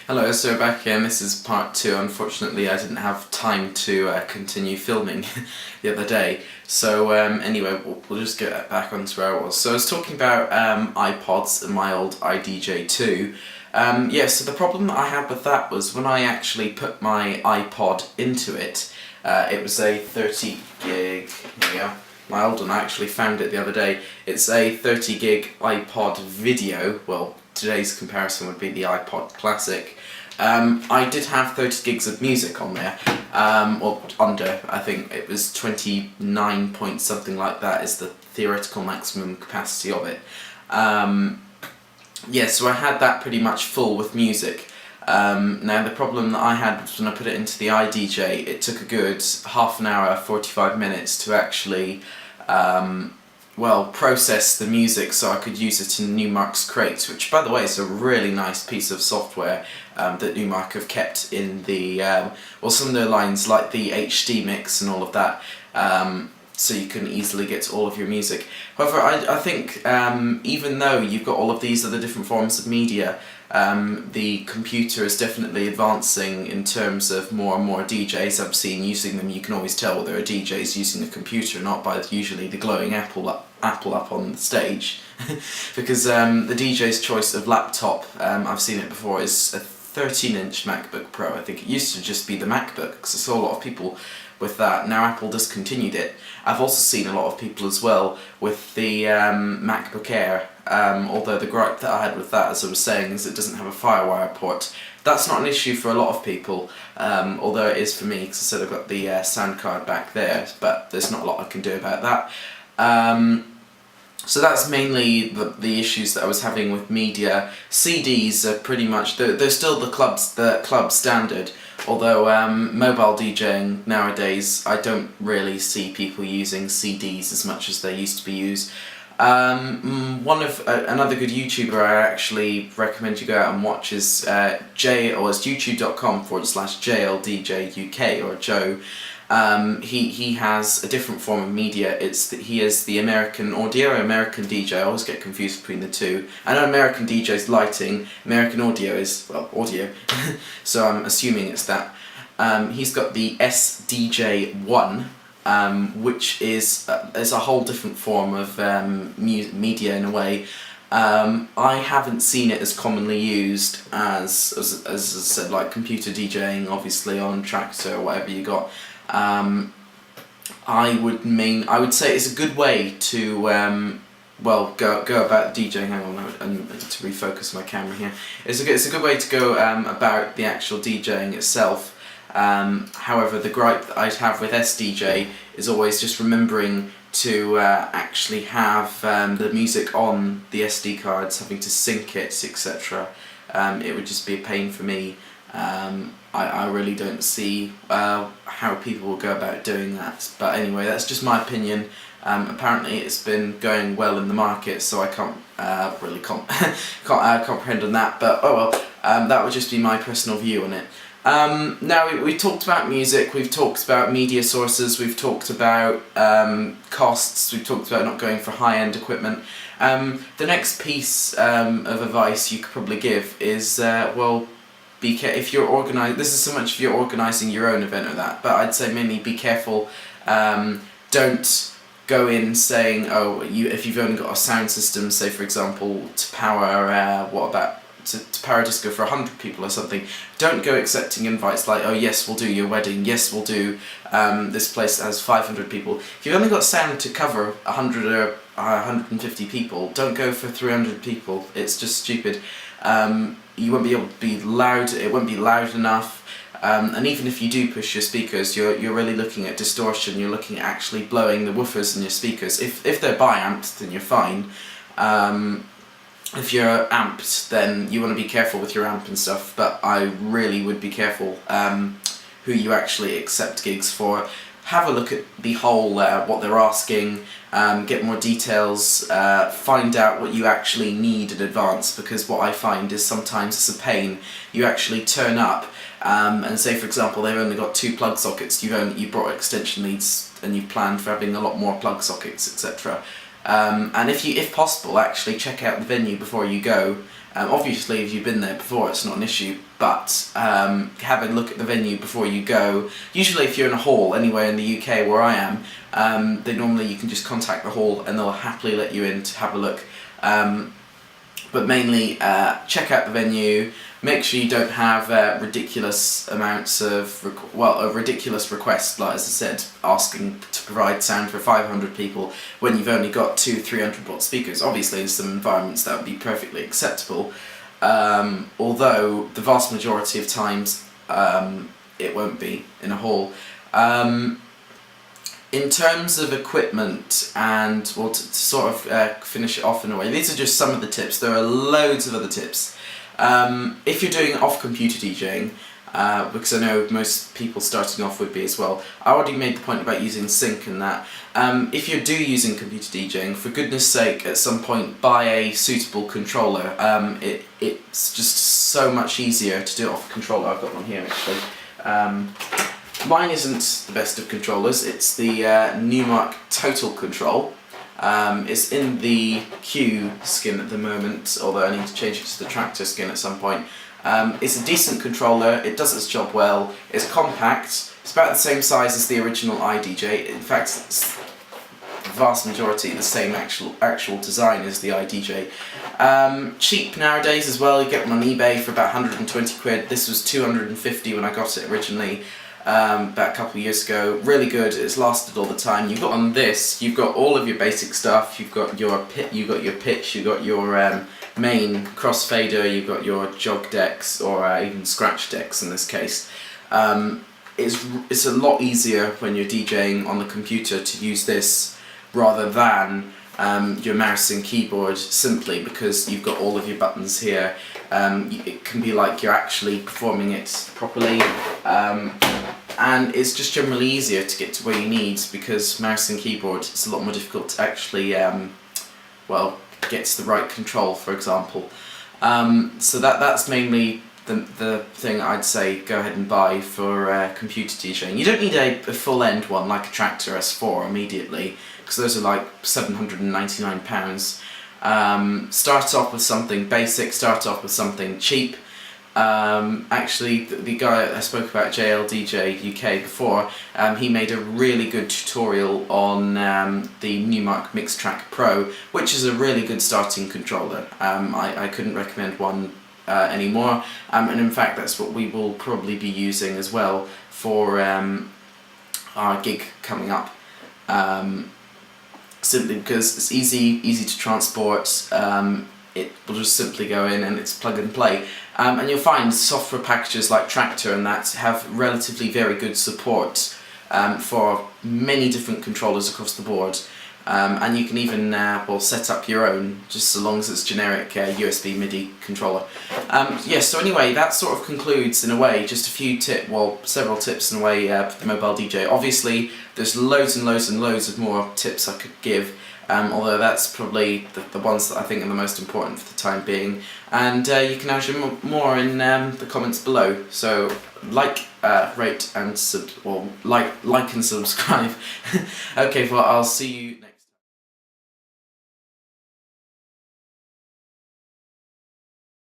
Hello, so back again. This is part two. Unfortunately, I didn't have time to continue filming the other day. So anyway, we'll just get back onto where I was. So I was talking about iPods and my old iDJ2. Yeah, so the problem that I had with that was when I actually put my iPod into it, it was a 30 gig, here we go. My old one, I actually found it the other day. It's a 30 gig iPod video. Well, today's comparison would be the iPod Classic. I did have 30 gigs of music on there, or under. I think it was 29 point something like that is the theoretical maximum capacity of it. Yeah, so I had that pretty much full with music. Now the problem that I had was when I put it into the iDJ, it took a good half an hour, 45 minutes to actually process the music so I could use it in Numark's crates, which by the way is a really nice piece of software that Numark have kept in the, some of their lines like the HD mix and all of that, so you can easily get all of your music. However, I think even though you've got all of these other different forms of media, the computer is definitely advancing in terms of more and more DJs I've seen using them. You can always tell whether a DJ is using a computer or not by usually the glowing apple up on the stage. Because the DJ's choice of laptop, I've seen it before, is a 13-inch MacBook Pro. I think it used to just be the MacBook, because I saw a lot of people with that. Now Apple discontinued it. I've also seen a lot of people as well with the MacBook Air, although the gripe that I had with that, as I was saying, is it doesn't have a FireWire port. That's not an issue for a lot of people, although it is for me, because I said I've got the sound card back there, but there's not a lot I can do about that. So that's mainly the issues that I was having with media. CDs are pretty much, they're still the club standard, although mobile DJing nowadays, I don't really see people using CDs as much as they used to be used. Another good YouTuber I actually recommend you go out and watch is it's youtube.com/JLDJUK, or Joe. He has a different form of media. He is the American Audio, American DJ. I always get confused between the two. I know American DJ is lighting, American Audio is, well, audio, so I'm assuming it's that. He's got the SDJ1, which is a whole different form of media in a way. I haven't seen it as commonly used as I said, like computer DJing, obviously on Traktor or whatever you got. I would say it's a good way to go about DJing. Hang on, I need to refocus my camera here. It's a good way to go about the actual DJing itself. However, the gripe that I'd have with SDJ is always just remembering to actually have the music on the SD cards, having to sync it, etc. It would just be a pain for me. I really don't see how people will go about doing that. But anyway, that's just my opinion. Apparently it's been going well in the market, so I can't really comprehend on that. But oh well, that would just be my personal view on it. Now we've talked about music, we've talked about media sources, we've talked about costs, we've talked about not going for high-end equipment. The next piece of advice you could probably give is, if you're this is so much if you're organising your own event or that, but I'd say mainly be careful. Don't go in saying, if you've only got a sound system, say for example, to power, to power disco for 100 people or something, don't go accepting invites like, oh yes, we'll do your wedding, yes, we'll do this place that has 500 people. If you've only got sound to cover 100 or 150 people, don't go for 300 people. It's just stupid. You won't be able to be loud, it won't be loud enough, and even if you do push your speakers, you're really looking at distortion, you're looking at actually blowing the woofers in your speakers. If they're bi-amped, then you're fine. If you're amped, then you want to be careful with your amp and stuff, but I really would be careful who you actually accept gigs for. Have a look at the whole, what they're asking, get more details, find out what you actually need in advance, because what I find is sometimes it's a pain. You actually turn up and say for example they've only got 2 plug sockets, you brought extension leads and you've planned for having a lot more plug sockets, etc. And if possible, actually check out the venue before you go Obviously, if you've been there before, it's not an issue, but have a look at the venue before you go. Usually if you're in a hall anywhere in the UK where I am, you can just contact the hall and they'll happily let you in to have a look. But mainly check out the venue, make sure you don't have ridiculous amounts of, a ridiculous request, like as I said, asking to provide sound for 500 people when you've only got 200-300 watt speakers. Obviously in some environments that would be perfectly acceptable, although the vast majority of times it won't be in a hall. In terms of equipment, and to sort of finish it off in a way, these are just some of the tips. There are loads of other tips. If you're doing off-computer DJing, because I know most people starting off would be as well, I already made the point about using sync and that. If you do using computer DJing, for goodness sake, at some point buy a suitable controller. It's just so much easier to do it off a controller. I've got one here actually. Mine isn't the best of controllers, it's the Numark Total Control. It's in the Q skin at the moment, although I need to change it to the Traktor skin at some point. It's a decent controller, it does its job well, it's compact, it's about the same size as the original iDJ. In fact, it's the vast majority the same actual design as the iDJ. Cheap nowadays as well, you get them on eBay for about 120 quid. This was 250 when I got it originally. About a couple of years ago. Really good, it's lasted all the time. You've got on this, you've got all of your basic stuff, you've got your pitch, you've got your main crossfader, you've got your jog decks, or even scratch decks in this case. It's a lot easier when you're DJing on the computer to use this rather than your mouse and keyboard, simply because you've got all of your buttons here. It can be like you're actually performing it properly, and it's just generally easier to get to where you need, because mouse and keyboard, it's a lot more difficult to actually get to the right control, for example. So that's mainly the thing I'd say go ahead and buy for computer DJing. You don't need a full end one like a Traktor S4 immediately, because those are like £799. Start off with something basic, start off with something cheap. Actually, the guy I spoke about, JLDJ UK before, he made a really good tutorial on the Numark Mixtrack Pro, which is a really good starting controller. I couldn't recommend one anymore, and in fact that's what we will probably be using as well for our gig coming up. Simply because it's easy to transport. It will just simply go in and it's plug and play. And you'll find software packages like Traktor and that have relatively very good support for many different controllers across the board. And you can even set up your own, just so long as it's generic USB MIDI controller. So anyway, that sort of concludes in a way just a few several tips in a way for the mobile DJ. Obviously there's loads and loads and loads of more tips I could give, although that's probably the ones that I think are the most important for the time being. And you can add more in the comments below. So like, rate and like and subscribe. Okay, well I'll see you next